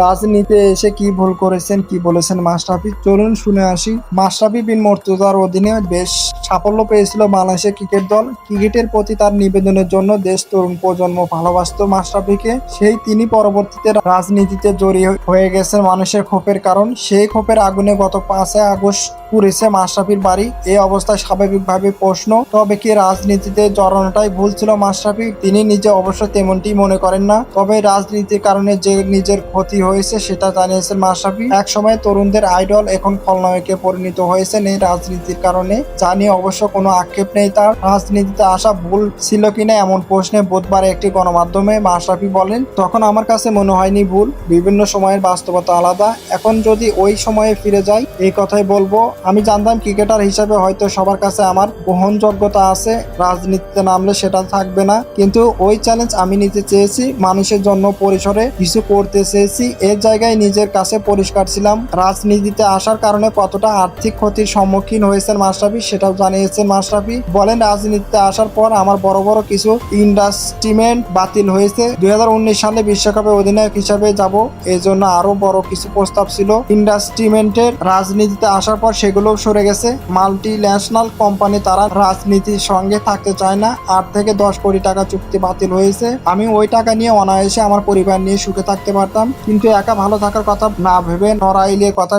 রাজনীতিতে এসে কি ভুল করেছেন, কি বলেছেন মাশরাফি, চলুন শুনে আসি। মাশরাফি বিন মুর্তজার অধীনে বেশ সাফল্য পেয়েছিল বাংলাদেশের ক্রিকেট দল। ক্রিকেটের প্রতি তার নিবেদনের জন্য দেশ তরুণ প্রজন্ম ভালোবাসত মাশরাফিকে। তিনি পরবর্তীতে রাজনীতিতে জড়িয়ে হয়ে গেছেন মানুষের ক্ষোভের কারণ। সেই ক্ষোভের আগুনে গত 5 আগস্ট পুড়েছে মাশরাফির বাড়ি। এই অবস্থায় স্বাভাবিকভাবে প্রশ্ন, তবে কি রাজনীতিতে জড়ানোটাই ভুল ছিল মাশরাফি? তিনি নিজে অবশ্য তেমনটি মনে করেন না, তবে রাজনীতির কারণে যে নিজের ক্ষতি হয়েছে সেটা জানিয়েছেন মাশরাফি। এক সময় তরুণদের আইডল, এখন খলনায়কে পরিণত হয়েছেন এই রাজনীতির কারণে। জানিয়ে অবশ্য কোনো আক্ষেপ নেই তার। রাজনীতিতে আসা ভুল ছিল কিনা এমন প্রশ্নে বুধবার একটি গণমাধ্যমে মাশরাফি বলেন, তখন আমার কাছে মনে হয়নি ভুল। বিভিন্ন সময়ের বাস্তবতা আলাদা। এখন যদি ওই সময়ে ফিরে যাই এই কথাই বলবো। আমি জানতাম ক্রিকেটার হিসেবে হয়তো সবার কাছে আমার গ্রহণযোগ্যতা আছে, রাজনীতিতে নামলে সেটা থাকবে না, কিন্তু ওই চ্যালেঞ্জ আমি নিতে চেয়েছি, মানুষের জন্য পরিসরে কিছু করতে চেয়েছি। এর জায়গায় নিজের কাছে পরিষ্কার ছিলাম। রাজনীতিতে আসার কারণে কতটা আর্থিক ক্ষতির সম্মুখীন হয়েছেন মাশরাফি সেটাও জানিয়েছেন মাশরাফি। বলেন, রাজনীতিতে আসার পর আমার বড় বড় কিছু ইনভেস্টমেন্ট বাতিল হয়েছে। 2019 সালে বিশ্বকাপে অধিনায়ক হিসাবে যাব, এই জন্য আরো বড় কিছু প্রস্তাব ছিল ইনভেস্টমেন্টের। রাজনীতিতে আসার পর সেগুলো সরে গেছে। মাল্টি ন্যাশনাল কোম্পানি তারা রাজনীতির সঙ্গে থাকতে চায় না। 8 থেকে 10 কোটি টাকা চুক্তি বাতিল হয়েছে। আমি ওই টাকা নিয়ে অনায়াসে আমার পরিবার নিয়ে সুখে থাকতে পারতাম, কিন্তু একা ভালো থাকার কথা না ভেবে নড়াইলের কথা